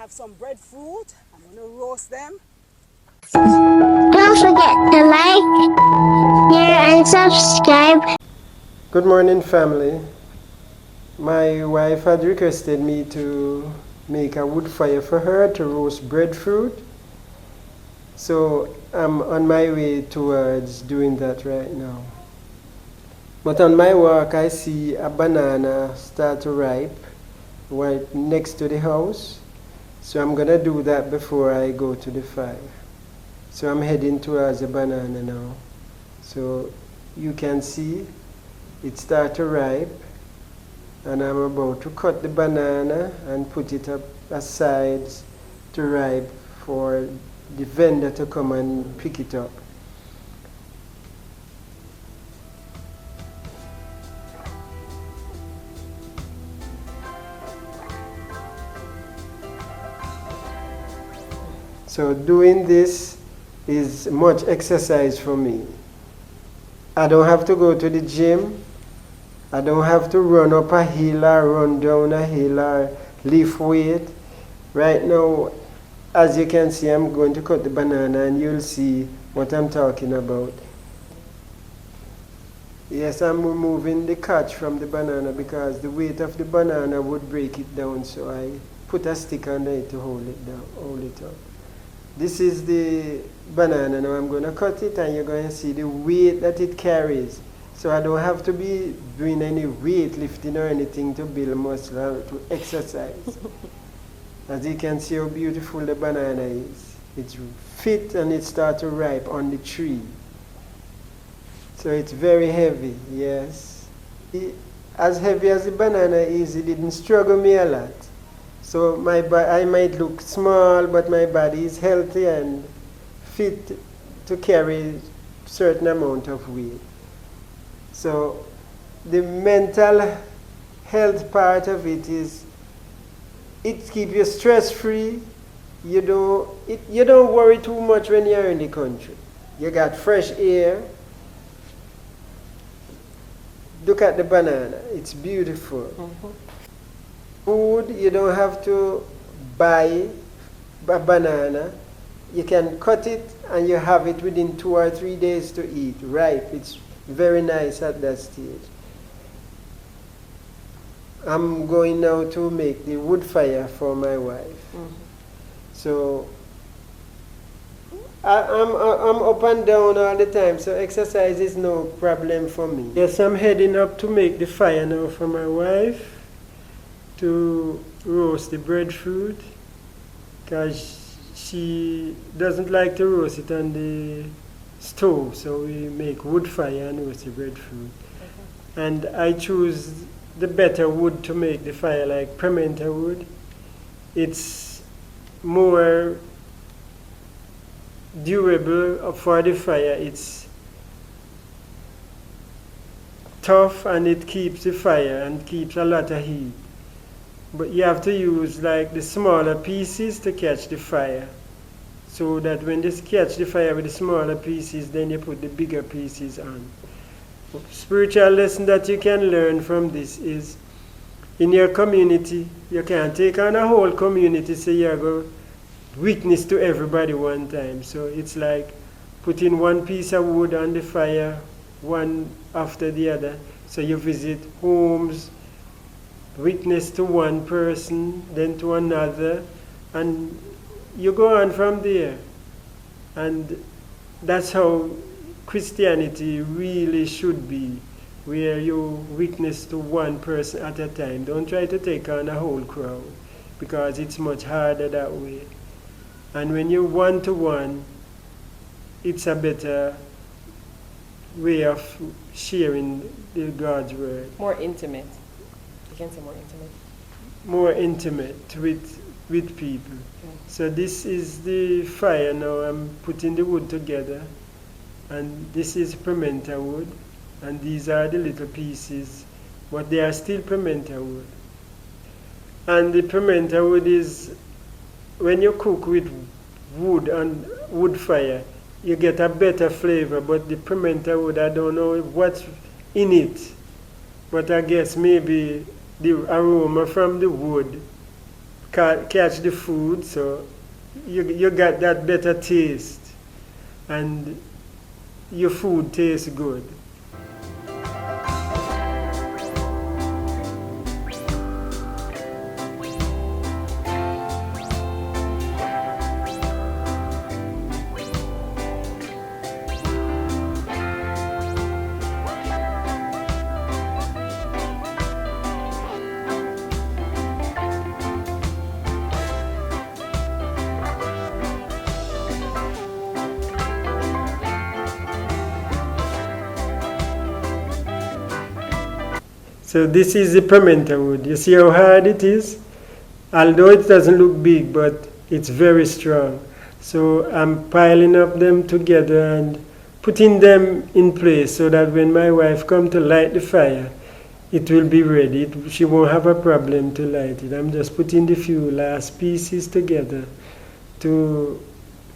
have some breadfruit. I'm going to roast them. Don't forget to like, share, and subscribe. Good morning, family. My wife had requested me to make a wood fire for her to roast breadfruit. So I'm on my way towards doing that right now. But on my walk, I see a banana start to ripe right next to the house. So I'm gonna do that before I go to the fire. So I'm heading towards the banana now. So you can see it start to ripe. And I'm about to cut the banana and put it up aside to ripe for the vendor to come and pick it up. So doing this is much exercise for me. I don't have to go to the gym. I don't have to run up a hill or run down a hill or lift weight. Right now, as you can see, I'm going to cut the banana and you'll see what I'm talking about. Yes, I'm removing the catch from the banana because the weight of the banana would break it down, so I put a stick under it to hold it down, hold it up. This is the banana. Now I'm going to cut it and you're going to see the weight that it carries. So I don't have to be doing any weightlifting or anything to build muscle or to exercise. As you can see how beautiful the banana is. It's fit and it starts to ripe on the tree. So it's very heavy, yes. As heavy as the banana is, it didn't struggle me a lot. So I might look small, but my body is healthy and fit to carry certain amount of weight. So the mental health part of it is it keeps you stress-free. You don't worry too much when you're in the country. You got fresh air. Look at the banana. It's beautiful. Mm-hmm. Food, you don't have to buy a banana. You can cut it and you have it within 2 or 3 days to eat. Ripe. It's very nice at that stage. I'm going now to make the wood fire for my wife. Mm-hmm. So I'm up and down all the time, so exercise is no problem for me. Yes, I'm heading up to make the fire now for my wife to roast the breadfruit because she doesn't like to roast it on the stove, so we make wood fire and roast the breadfruit. Okay. And I choose the better wood to make the fire, like pimento wood. It's more durable for the fire. It's tough and it keeps the fire and keeps a lot of heat. But you have to use like the smaller pieces to catch the fire. So that when you catch the fire with the smaller pieces, then you put the bigger pieces on. Spiritual lesson that you can learn from this is, in your community, you can't take on a whole community, so you're going to witness to everybody one time. So it's like putting one piece of wood on the fire, one after the other. So you visit homes, witness to one person, then to another, and you go on from there. And that's how Christianity really should be, where you witness to one person at a time. Don't try to take on a whole crowd, because it's much harder that way. And when you're one-to-one, it's a better way of sharing the God's word. More intimate. You can say more intimate. More intimate with people. So this is the fire now. I'm putting the wood together, and this is pimento wood, and these are the little pieces, but they are still pimento wood. And the pimento wood is, when you cook with wood and wood fire, you get a better flavor. But the pimento wood, I don't know what's in it, but I guess maybe the aroma from the wood catch the food, so you got that better taste, and your food tastes good. So this is the pimento wood. You see how hard it is? Although it doesn't look big, but it's very strong. So I'm piling up them together and putting them in place so that when my wife comes to light the fire, it will be ready. She won't have a problem to light it. I'm just putting the few last pieces together to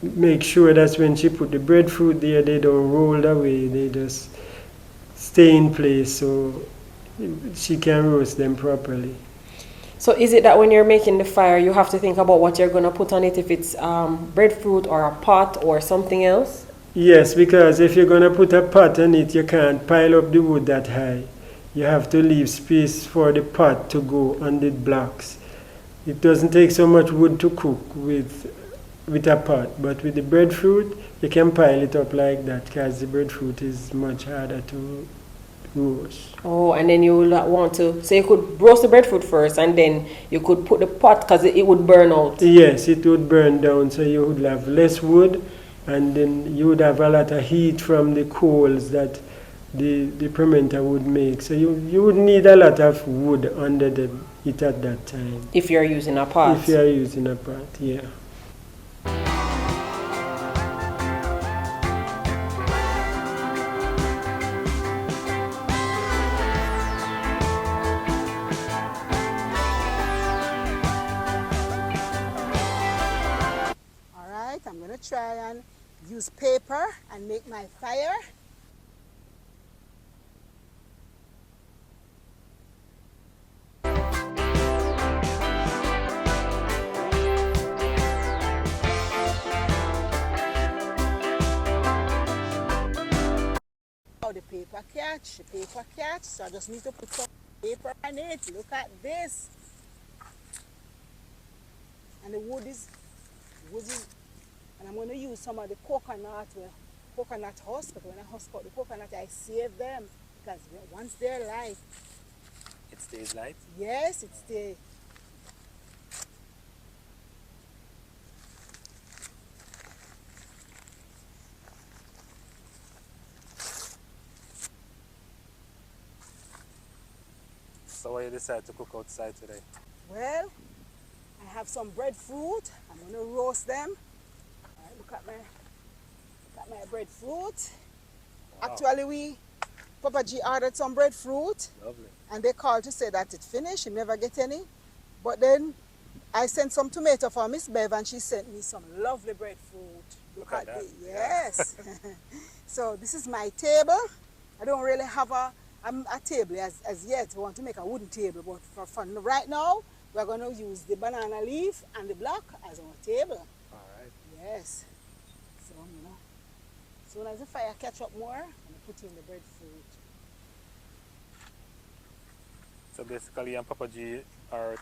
make sure that when she put the breadfruit there, they don't roll away. They just stay in place so she can roast them properly. So is it that when you're making the fire, you have to think about what you're going to put on it, if it's breadfruit or a pot or something else? Yes, because if you're going to put a pot on it, you can't pile up the wood that high. You have to leave space for the pot to go on the blocks. It doesn't take so much wood to cook with a pot, but with the breadfruit, you can pile it up like that because the breadfruit is much harder to roast. Oh, and then you will want to, so you could roast the breadfruit first and then you could put the pot because it would burn out. Yes, it would burn down, so you would have less wood and then you would have a lot of heat from the coals that the pimento would make. So you would need a lot of wood under it at that time. If you're using a pot. If you're using a pot, yeah. I'm going to try and use paper and make my fire. Oh, the paper catch. So I just need to put some paper on it. Look at this. And the wood is and I'm going to use some of the coconut husk, because when I husk out the coconut, I save them, because once they're light. It stays light? Yes, it stays. So why you decide to cook outside today? Well, I have some breadfruit. I'm going to roast them. Look at my breadfruit. Wow. Actually, Papa G ordered some breadfruit. Lovely. And they called to say that it's finished. He never get any. But then I sent some tomato for Miss Bev and she sent me some lovely breadfruit. Look at that. Yes. So this is my table. I don't really have a table as yet. We want to make a wooden table. But for fun, right now, we're going to use the banana leaf and the block as our table. All right. Yes. So, as soon as the fire catch up more, I'm going to put in the breadfruit. So basically, you and Papa G are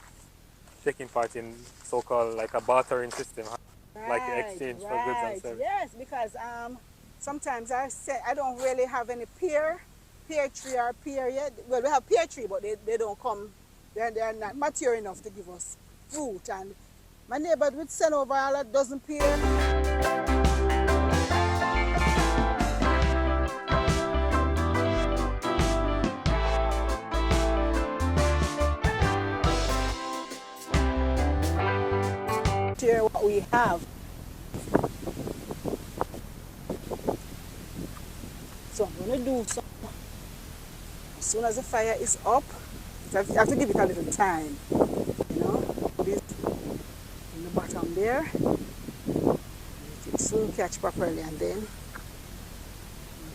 taking part in so-called like a bartering system, huh? Right, like the exchange for goods and services. Yes, because sometimes I don't really have any pear tree or pear yet. Well, we have pear tree, but they don't come. They're not mature enough to give us fruit. And my neighbor would send over all a dozen pear. Share what we have. So I'm going to do some. As soon as the fire is up, you have to give it a little time. Put it in the bottom there. It will soon catch properly, and then you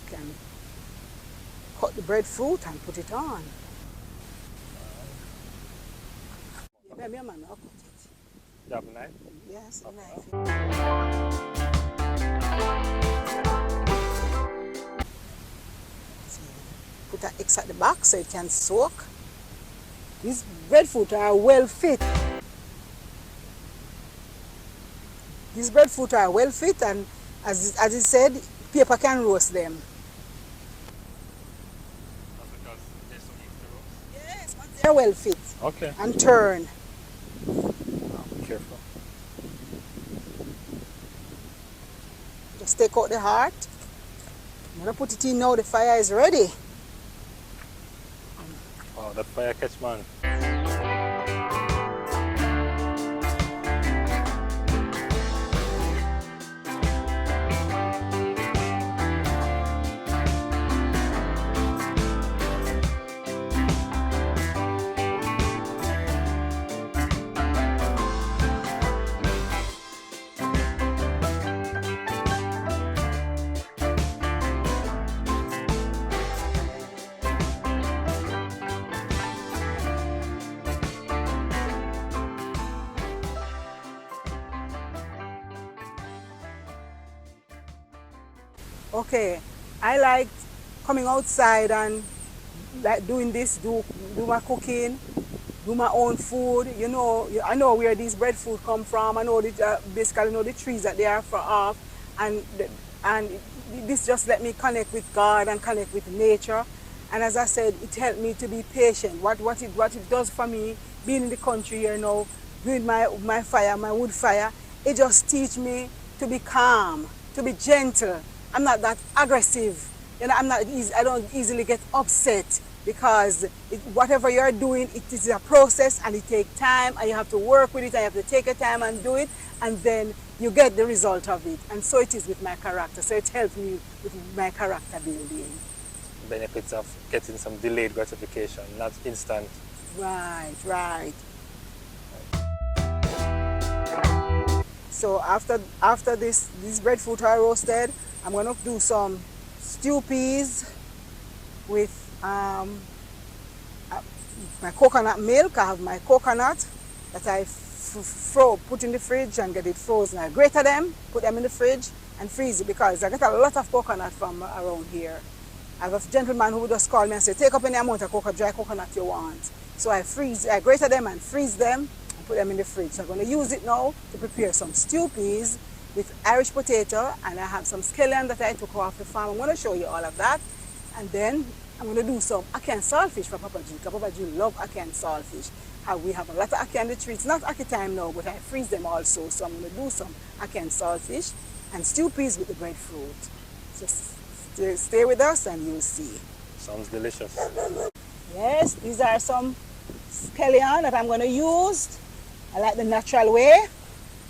can cut the breadfruit and put it on. Yeah, maybe I'm not cut it. You have a knife? Yes, a Okay. knife. So put an X at the back so it can soak. These breadfruit are well fit. These breadfruit are well fit, and as it said, paper can roast them. That's because they're so easy to roast. Yes, once they're well fit. Okay. And turn. Be careful. Just take out the heart. I'm gonna put it in now. The fire is ready. Wow, that fire catch, man. Okay, I like coming outside and like doing this, do my cooking, do my own food. You know, I know where these breadfruit come from. I know basically know the trees that they are from, and this just let me connect with God and connect with nature. And as I said, it helped me to be patient. What it does for me, being in the country here now, doing my fire, my wood fire, it just teach me to be calm, to be gentle. I'm not that aggressive. You know, I don't easily get upset because whatever you're doing, it is a process and it takes time and you have to work with it and you have to take your time and do it, and then you get the result of it. And so it is with my character. So it helps me with my character building. Benefits of getting some delayed gratification, not instant. Right. So after these breadfruit are roasted, I'm gonna do some stew peas with my coconut milk. I have my coconut that I put in the fridge and get it frozen. I grate them, put them in the fridge and freeze it because I get a lot of coconut from around here. I have a gentleman who would just call me and say, take up any amount of dry coconut you want. So I grate them and freeze them and put them in the fridge. So I'm going to use it now to prepare some stew peas with Irish potato, and I have some scallion that I took off the farm. I'm going to show you all of that. And then I'm going to do some ackee and saltfish for Papa G, because Papa G loves ackee and saltfish. We have a lot of ackee on the tree. It's not ackee time now, but I freeze them also. So I'm going to do some ackee and saltfish and stew peas with the breadfruit. Just stay with us and you'll see. Sounds delicious. Yes, these are some scallion that I'm going to use. I like the natural way.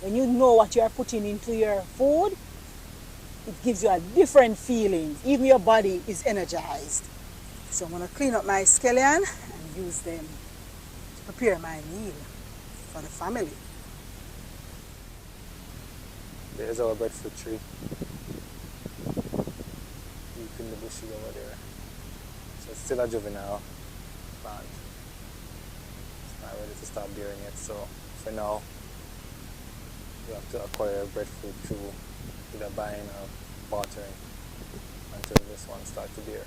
When you know what you are putting into your food, it gives you a different feeling. Even your body is energized. So I'm going to clean up my scallion and use them to prepare my meal for the family. There's our breadfruit tree. Deep in the bushes over there. So it's still a juvenile plant. It's not ready to start bearing yet, so for now you have to acquire breadfruit through either buying or bartering until this one starts to bear.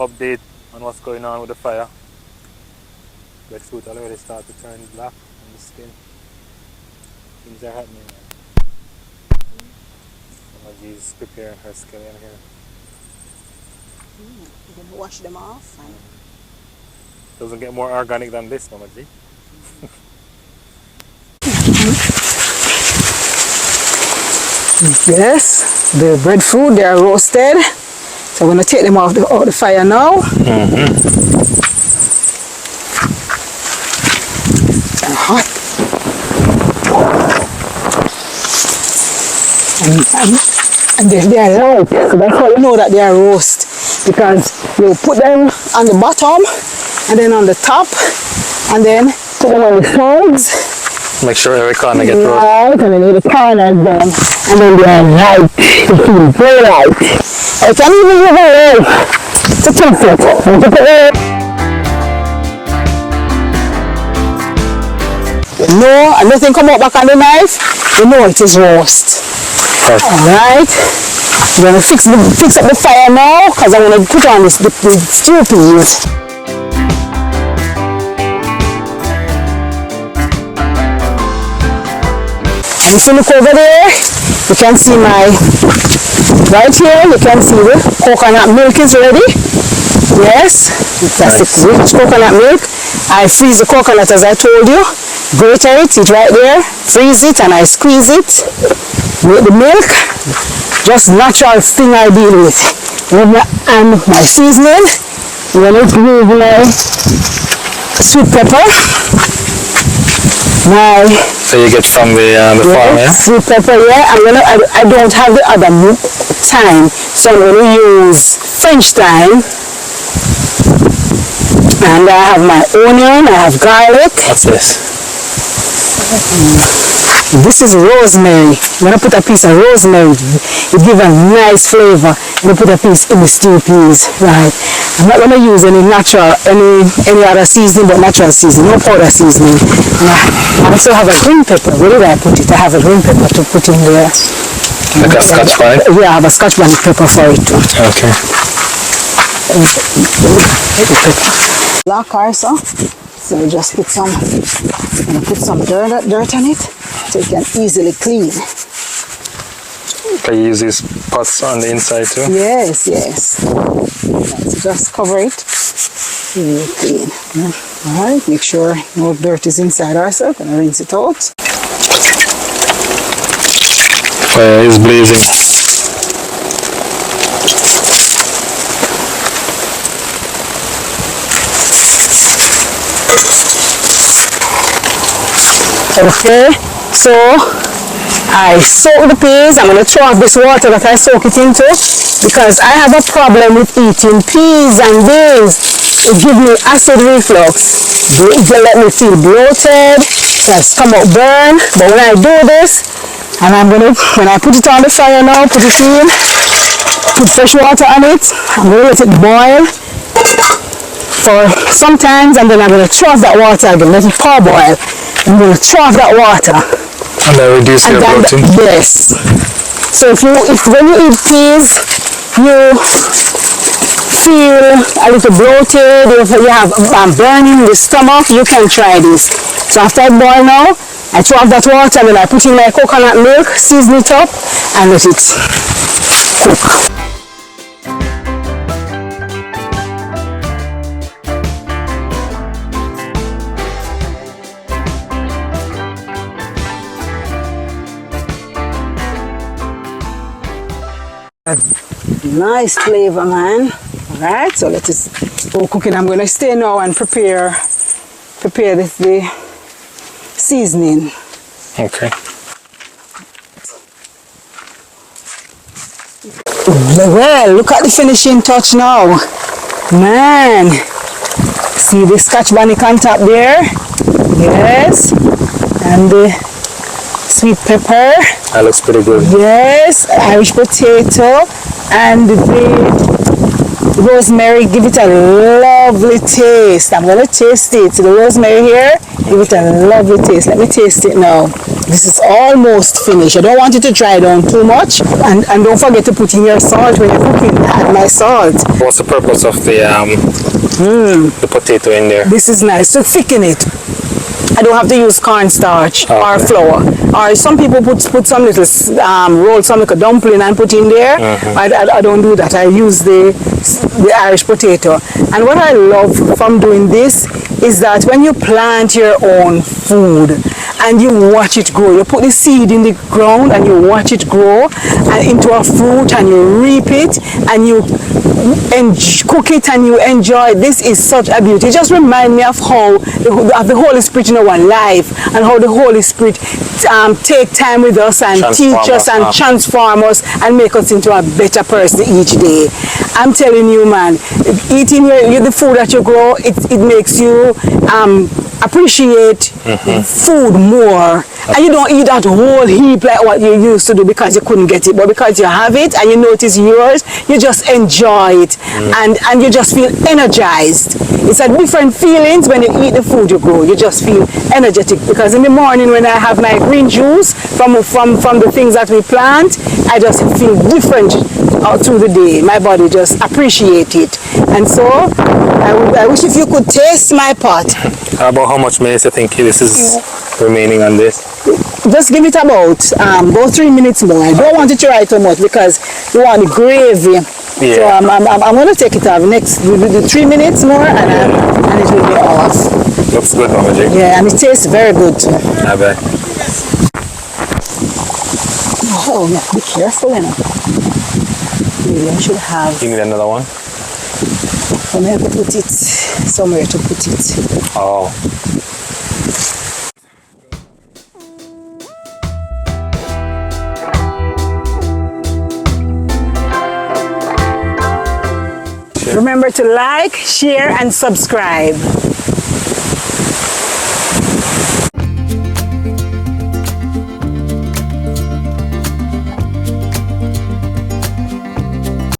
Update on what's going on with the fire. Breadfruit already start to turn black on the skin. Things are happening. She's preparing her scallion here. You're going to wash them off. And Doesn't get more organic than this, Mama G. yes, the breadfruit, they are roasted. So I'm going to take them off the fire now. They're hot. And they are light, so that's how you know that they are roast. because you put them on the bottom and then on the top and then put them on the sides. Make sure every corner get roasted. Right, and then the corners done. And then they are light. They feel very light. I can even use a roll to taste it. You know, and nothing come out back on the knife, you know it is roast. Alright. I'm going to fix up the fire now because I'm going to put on the stew peas. And if you look over there, you can see right here, you can see the coconut milk is ready. Yes, that's nice. The rich coconut milk. I freeze the coconut as I told you. Grater it right there, freeze it, and I squeeze it. With the milk, just natural thing I deal with. And my seasoning, I'm going to use my sweet pepper. So you get from the farm, yeah? Sweet pepper, yeah. I don't have the other thyme, so I'm going to use French thyme. And I have my onion, I have garlic. What's this? This is rosemary. I'm going to put a piece of rosemary. It gives a nice flavor. I'm going to put a piece in the stew peas. Right. I'm not going to use any natural, any other seasoning but natural seasoning, no powder seasoning. I also have a green pepper. Where did I put it? I have a green pepper to put in there. Like a Scotch bonnet? Yeah, I have a Scotch bonnet pepper for it too. Okay. Black also. So just put some, I'm going to put some dirt on it so it can easily clean. Can you use these pots on the inside too? Yes, yes. Right, so just cover it. Really clean. Alright, make sure no dirt is inside also. Gonna rinse it out. Fire is blazing. Okay, so I soak the peas. I'm going to throw off this water that I soak it into because I have a problem with eating peas and beans. It gives me acid reflux. It will let me feel bloated, so I stomach burn. But when I do this, and when I put it on the fire now, put it in, put fresh water on it, I'm going to let it boil for sometimes, and then I'm going to throw off that water again, let it parboil. I'm going to throw off that water. And then reduce your bloating? Yes. So when you eat peas, you feel a little bloated, you have burning in the stomach, you can try this. So after I boil now, I throw off that water and then I put in my coconut milk, season it up, and let it cook. Nice flavor, man. Alright, so let us go cooking. I'm going to stay now and prepare the seasoning. Okay. Well, look at the finishing touch now. Man, see the Scotch bonnet on top there? Yes. And the sweet pepper. That looks pretty good. Yes, Irish potato and the rosemary give it a lovely taste. I'm going to taste it. The rosemary here, give it a lovely taste. Let me taste it now. This is almost finished. I don't want it to dry down too much. And don't forget to put in your salt when you're cooking. Add my salt. What's the purpose of the potato in there? This is nice to thicken it. I don't have to use cornstarch or flour. Or some people put some little roll some like a dumpling and put in there. I don't do that. I use the Irish potato. And what I love from doing this is that when you plant your own food and you watch it grow, you put the seed in the ground and you watch it grow and into a fruit and you reap it and you cook it and you enjoy. This is such a beauty. It just reminds me of how the Holy Spirit in our life, and how the Holy Spirit take time with us and teach us and transform us and make us into a better person each day. I'm telling you, man, eating the food that you grow, it makes you appreciate food more. And you don't eat that whole heap like what you used to do because you couldn't get it, but because you have it and you know it is yours, you just enjoy it and you just feel energized. It's a different feelings when you eat the food you grow. You just feel energetic, because in the morning when I have my green juice from the things that we plant, I just feel different through the day. My body just appreciates it. And so I wish if you could taste my pot. About how much minutes you think this is remaining on this? Just give it about 3 minutes more. I don't want it to dry too much because you want the gravy. Yeah. So I'm going to take it off next. We'll do 3 minutes more and it will be off. Looks good, Mama Jake. Yeah, and it tastes very good too. I bet. Oh, yeah, be careful, you know. Maybe I should have. You need another one? I'm going to put it somewhere to put it. Oh. Remember to like, share, and subscribe.